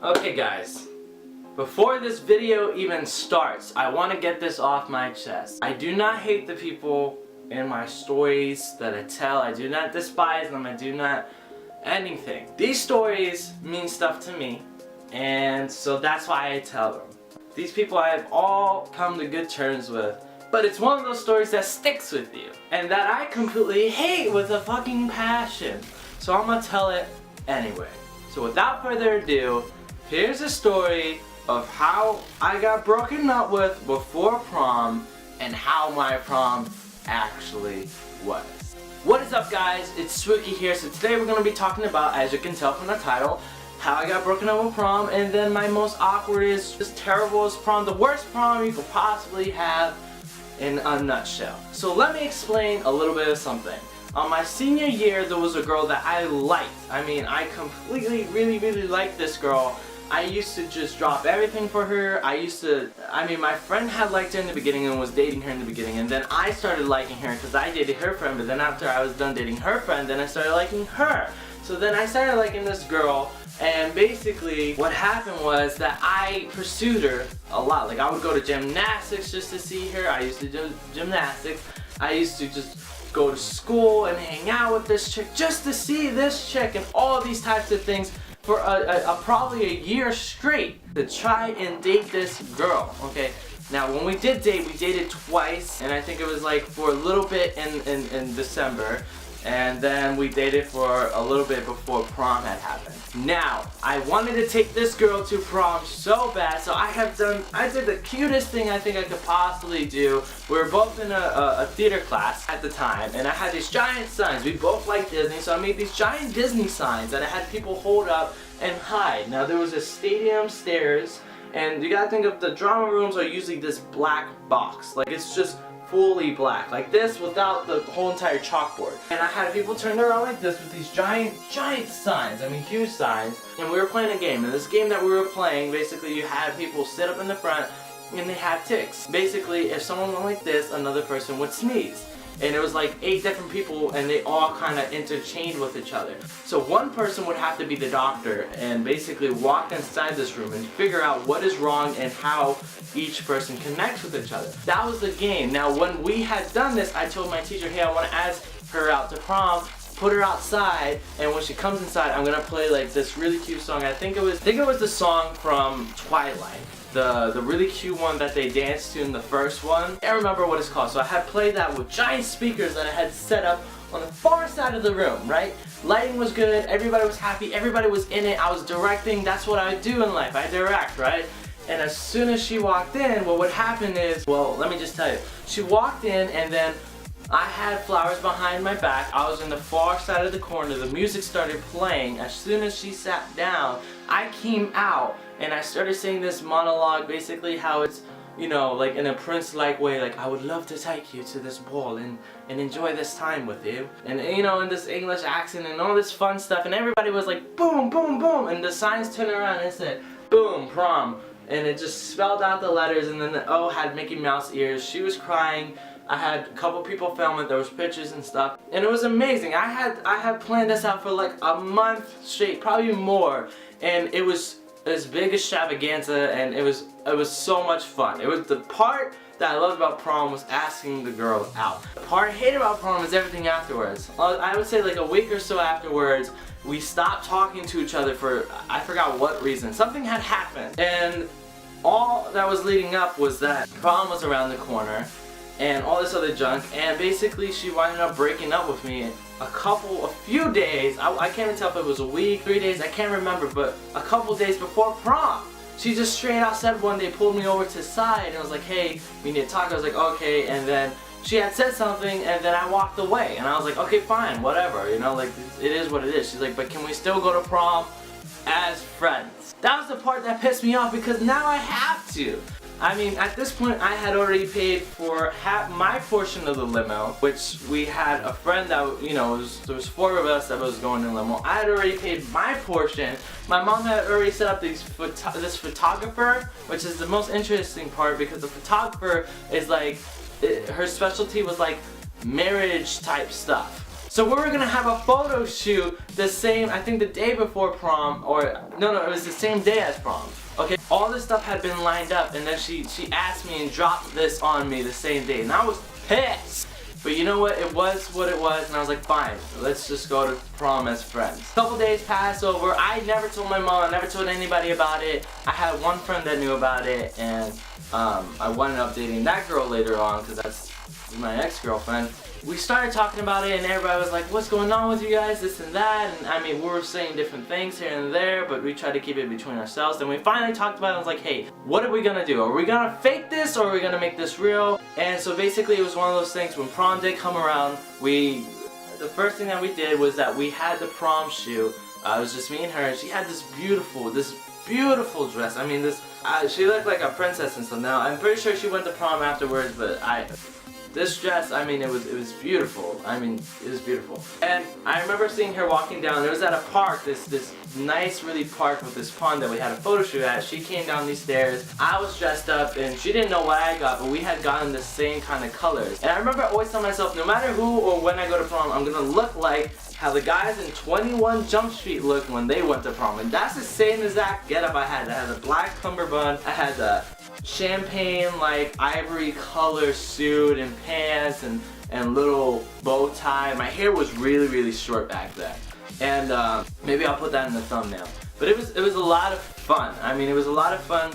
Okay guys, before this video even starts, I want to get this off my chest. I do not hate the people in my stories that I tell. I do not despise them. I do not anything. These stories mean stuff to me, and so that's why I tell them. These people I have all come to good terms with, but it's one of those stories that sticks with you and that I completely hate with a fucking passion. So I'm gonna tell it anyway. So without further ado, here's a story of how I got broken up with before prom and how my prom actually was. What is up guys, it's Swookie here. So today we're going to be talking about, as you can tell from the title, how I got broken up with prom, and then my most awkwardest, just terriblest prom, the worst prom you could possibly have in a nutshell. So let me explain a little bit of something. On my senior year, there was a girl that I liked. I mean, I completely, really liked this girl. I used to just drop everything for her. My friend had liked her in the beginning and was dating her in the beginning, and then I started liking her because I dated her friend, but then after I was done dating her friend, then I started liking her. So then I started liking this girl, and basically what happened was that I pursued her a lot. Like, I would go to gymnastics just to see her. I used to do gymnastics. I used to just go to school and hang out with this chick just to see this chick and all these types of things for probably a year straight to try and date this girl. Okay, now when we did date, we dated twice, and I think it was like for a little bit in December, and then we dated for a little bit before prom had happened. Now, I wanted to take this girl to prom so bad, so I did the cutest thing I think I could possibly do. We were both in a theater class at the time, and I had these giant signs. We both liked Disney, so I made these giant Disney signs that I had people hold up and hide. Now, there was a stadium stairs, and you gotta think of the drama rooms are usually this black box. Like, it's just fully black, like this, without the whole entire chalkboard. And I had people turned around like this with these giant signs, I mean huge signs, and we were playing a game. And this game that we were playing, basically you had people sit up in the front and they had ticks. Basically, if someone went like this, another person would sneeze. And it was like 8 different people, and they all kind of interchanged with each other. So one person would have to be the doctor and basically walk inside this room and figure out what is wrong and how each person connects with each other. That was the game. Now, when we had done this, I told my teacher, hey, I want to ask her out to prom, put her outside, and when she comes inside, I'm gonna play like this really cute song. I think it was the song from Twilight. The really cute one that they danced to in the first one. I can't remember what it's called. So I had played that with giant speakers that I had set up on the far side of the room, right? Lighting was good, everybody was happy, everybody was in it. I was directing, that's what I do in life, I direct, right? And as soon as she walked in, what would happen is, well, let me just tell you. She walked in, and then I had flowers behind my back. I was in the far side of the corner. The music started playing. As soon as she sat down, I came out and I started saying this monologue, basically how it's, you know, like in a Prince-like way, like, I would love to take you to this ball and enjoy this time with you. And, you know, in this English accent and all this fun stuff. And everybody was like, boom, boom, boom. And the signs turned around and it said, boom, prom. And it just spelled out the letters, and then the O had Mickey Mouse ears. She was crying. I had a couple people film it, there was pictures and stuff, and it was amazing. I had planned this out for like a month straight, probably more, and it was this big extravaganza, and it was so much fun. It was the part that I loved about prom was asking the girl out. The part I hated about prom is everything afterwards. I would say like a week or so afterwards, we stopped talking to each other for, I forgot what reason. Something had happened, and all that was leading up was that prom was around the corner and all this other junk, and basically she wound up breaking up with me a few days, I can't even tell if it was a week, 3 days, I can't remember, but a couple days before prom. She just straight out said one day, pulled me over to the side, and I was like, hey, we need to talk. I was like, okay, and then she had said something, and then I walked away, and I was like, okay, fine, whatever, you know, like, it is what it is. She's like, but can we still go to prom as friends? That was the part that pissed me off, because now I have to. I mean, at this point, I had already paid for half my portion of the limo, which we had a friend that, you know, there was 4 of us that was going in limo. I had already paid my portion. My mom had already set up this photographer, which is the most interesting part, because the photographer is like, her specialty was like marriage type stuff. So we were gonna have a photo shoot the same, I think the day before prom, or no, it was the same day as prom. Okay, all this stuff had been lined up, and then she asked me and dropped this on me the same day, and I was pissed. But you know what? It was what it was, and I was like, fine, let's just go to prom as friends. A couple days passed over. I never told my mom, I never told anybody about it. I had one friend that knew about it, and I wound up dating that girl later on, because that's my ex-girlfriend. We started talking about it, and everybody was like, what's going on with you guys, this and that, and I mean, we were saying different things here and there, but we tried to keep it between ourselves. Then we finally talked about it, and I was like, hey, what are we gonna do? Are we gonna fake this, or are we gonna make this real? And so basically it was one of those things, when prom did come around, the first thing that we did was that we had the prom shoot. It was just me and her, and she had this beautiful dress. I mean, she looked like a princess and stuff. Now, I'm pretty sure she went to prom afterwards, but this dress, I mean, it was beautiful. I mean, it was beautiful. And I remember seeing her walking down. It was at a park, this nice, really park with this pond that we had a photo shoot at. She came down these stairs. I was dressed up, and she didn't know what I got, but we had gotten the same kind of colors. And I remember always telling myself, no matter who or when I go to prom, I'm gonna look like how the guys in 21 Jump Street looked when they went to prom. And that's the same exact getup I had. I had a black cummerbund. I had the champagne like ivory color suit and pants and little bow tie. My hair was really short back then, and maybe I'll put that in the thumbnail. But it was a lot of fun. I mean, it was a lot of fun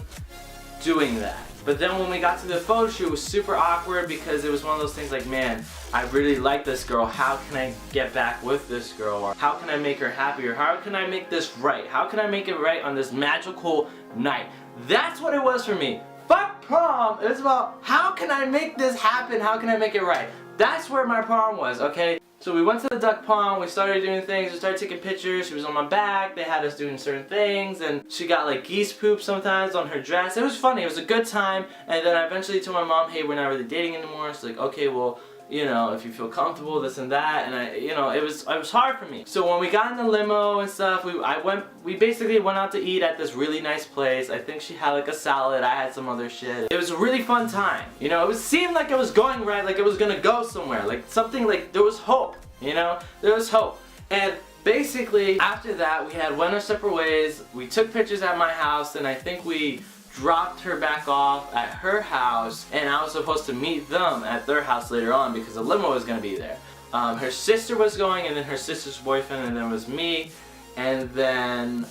doing that. But then when we got to the photo shoot, it was super awkward, because it was one of those things like, man, I really like this girl. How can I get back with this girl? Or how can I make her happy? Or how can I make this right? How can I make it right on this magical night? That's what it was for me. Fuck prom! It was about, how can I make this happen? How can I make it right? That's where my prom was, okay? So we went to the duck pond, we started doing things, we started taking pictures, she was on my back, they had us doing certain things, and she got like geese poop sometimes on her dress. It was funny, it was a good time, and then I eventually told my mom, hey, we're not really dating anymore. She's like, okay, well, you know, if you feel comfortable, this and that, and you know, it was hard for me. So when we got in the limo and stuff, we basically went out to eat at this really nice place. I think she had like a salad, I had some other shit. It was a really fun time. You know, it seemed like it was going right, like it was gonna go somewhere, like something, like there was hope, you know? There was hope. And basically, after that, we went our separate ways. We took pictures at my house, and I think we dropped her back off at her house, and I was supposed to meet them at their house later on because the limo was going to be there. Her sister was going, and then her sister's boyfriend, and then it was me, and then,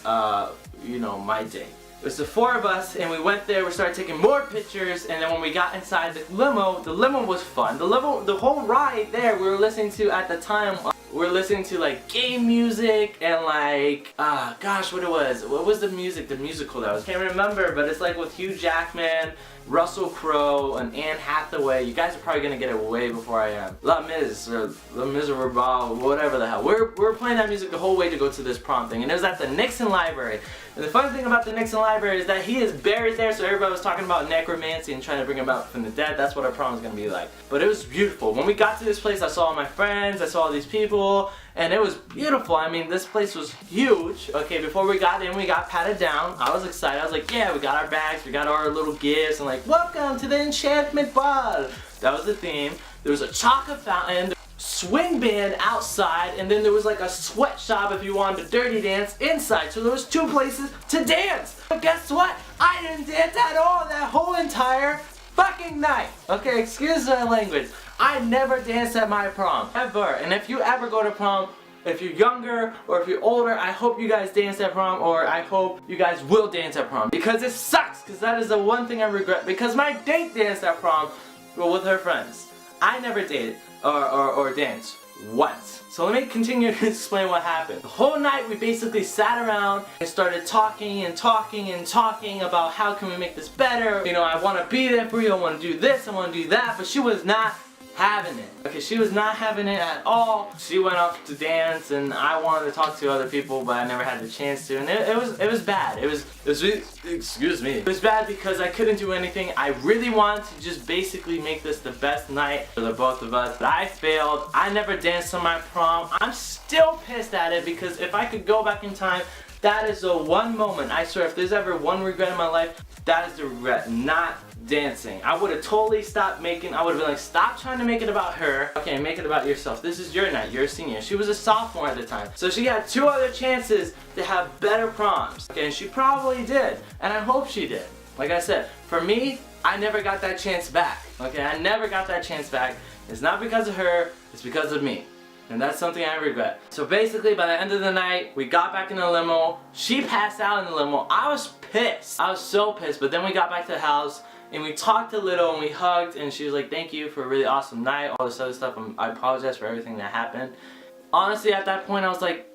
you know, my date. It was the four of us, and we went there, we started taking more pictures, and then when we got inside the limo was fun. The whole ride there, we were listening to, at the time, we were listening to like game music and like, gosh, what was the musical that was, can't remember, but it's like with Hugh Jackman, Russell Crowe, and Anne Hathaway. You guys are probably gonna get it way before I am. La Miz, or La Miserable, whatever the hell. We were playing that music the whole way to go to this prom thing, and it was at the Nixon Library. And the funny thing about the Nixon Library is that he is buried there, so everybody was talking about necromancy and trying to bring him out from the dead. That's what our prom was gonna be like. But it was beautiful. When we got to this place, I saw all my friends, I saw all these people, and it was beautiful. I mean, this place was huge. Okay, before we got in, we got patted down. I was excited. I was like, yeah, we got our bags, we got our little gifts, and like, welcome to the enchantment ball. That was the theme. There was a chocolate fountain, swing band outside, and then there was like a sweatshop if you wanted to dirty dance inside. So there was two places to dance. But guess what? I didn't dance at all that whole entire fucking night. Okay, excuse my language. I never danced at my prom, ever. And if you ever go to prom, if you're younger or if you're older, I hope you guys dance at prom, or I hope you guys will dance at prom, because it sucks, because that is the one thing I regret, because my date danced at prom with her friends. I never dated or danced once. So let me continue to explain what happened. The whole night we basically sat around and started talking about how can we make this better. You know, I want to be there for you, I want to do this, I want to do that, but she was not having it. Okay, she was not having it at all. She went off to dance, and I wanted to talk to other people, but I never had the chance to, and it was bad. It was excuse me. It was bad because I couldn't do anything. I really wanted to just basically make this the best night for the both of us, but I failed. I never danced on my prom. I'm still pissed at it, because if I could go back in time, That is the one moment, I swear, if there's ever one regret in my life, that is the regret, not dancing. I would have totally stopped making, I would have been like, stop trying to make it about her. Okay, make it about yourself. This is your night, you're a senior. She was a sophomore at the time. So she had 2 other chances to have better proms. Okay, and she probably did. And I hope she did. Like I said, for me, I never got that chance back. Okay, I never got that chance back. It's not because of her, it's because of me. And that's something I regret. So basically, by the end of the night, we got back in the limo. She passed out in the limo. I was pissed. I was so pissed. But then we got back to the house and we talked a little and we hugged and she was like, thank you for a really awesome night, all this other stuff. I apologize for everything that happened. Honestly, at that point, I was like,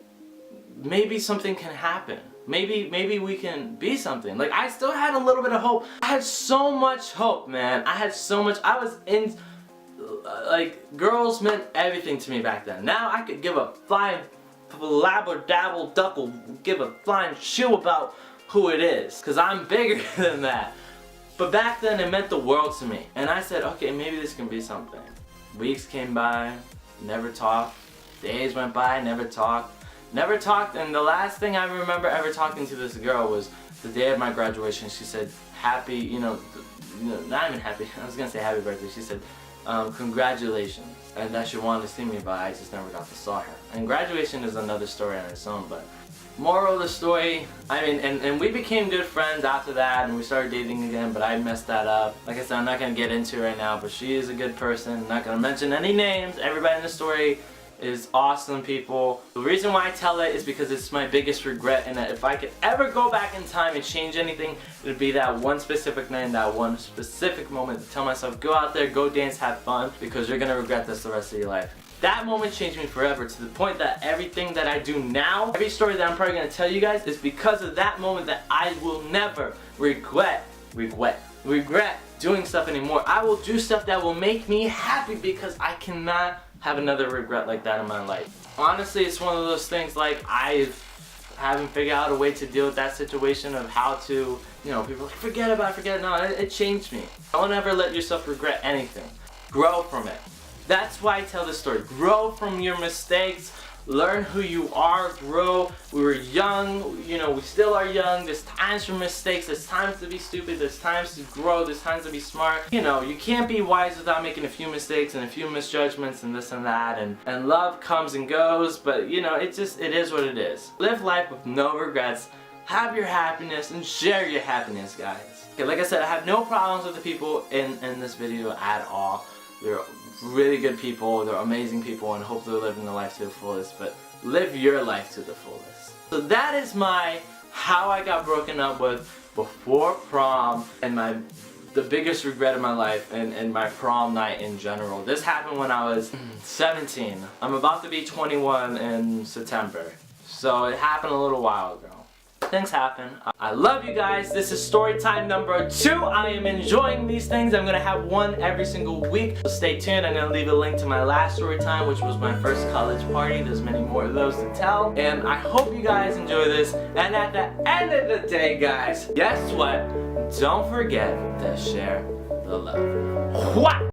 maybe something can happen. Maybe we can be something. Like, I still had a little bit of hope. I had so much hope, man. I had so much. I was in... like, girls meant everything to me back then. Now I could give a flying flabber dabble duckle, give a flying shoe about who it is, cause I'm bigger than that. But back then it meant the world to me, and I said, okay, maybe this can be something. Weeks came by, never talked. Days went by, never talked, and the last thing I remember ever talking to this girl was the day of my graduation. She said, happy, you know, not even happy. I was gonna say happy birthday. She said, congratulations, and that she wanted to see me, but I just never got to saw her. And graduation is another story on its own, but moral of the story, I mean, and we became good friends after that, and we started dating again, but I messed that up. Like I said, I'm not going to get into it right now, but she is a good person. I'm not going to mention any names. Everybody in the story is awesome people. The reason why I tell it is because it's my biggest regret, and that if I could ever go back in time and change anything, it would be that one specific night and that one specific moment to tell myself, go out there, go dance, have fun, because you're gonna regret this the rest of your life. That moment changed me forever, to the point that everything that I do now, every story that I'm probably gonna tell you guys, is because of that moment that I will never regret doing stuff anymore. I will do stuff that will make me happy, because I cannot have another regret like that in my life. Honestly, it's one of those things, like, I haven't figured out a way to deal with that situation of how to, you know, people are like, forget it. No, it changed me. Don't ever let yourself regret anything. Grow from it. That's why I tell this story. Grow from your mistakes. Learn who you are, grow. We were young, you know, we still are young. There's times for mistakes, there's times to be stupid, there's times to grow, there's times to be smart. You know, you can't be wise without making a few mistakes and a few misjudgments and this and that, and love comes and goes, but you know, it is what it is. Live life with no regrets, have your happiness, and share your happiness, guys. Okay, like I said, I have no problems with the people in this video at all. They're really good people, they're amazing people, and hope they're living their life to the fullest, but live your life to the fullest. So that is how I got broken up with before prom, and the biggest regret of my life, and my prom night in general. This happened when I was 17. I'm about to be 21 in September, so it happened a little while ago. Things happen. I love you guys. This is story time number 2. I am enjoying these things. I'm gonna have one every single week. So stay tuned. I'm gonna leave a link to my last story time, which was my first college party. There's many more of those to tell. And I hope you guys enjoy this. And at the end of the day, guys, guess what? Don't forget to share the love. What?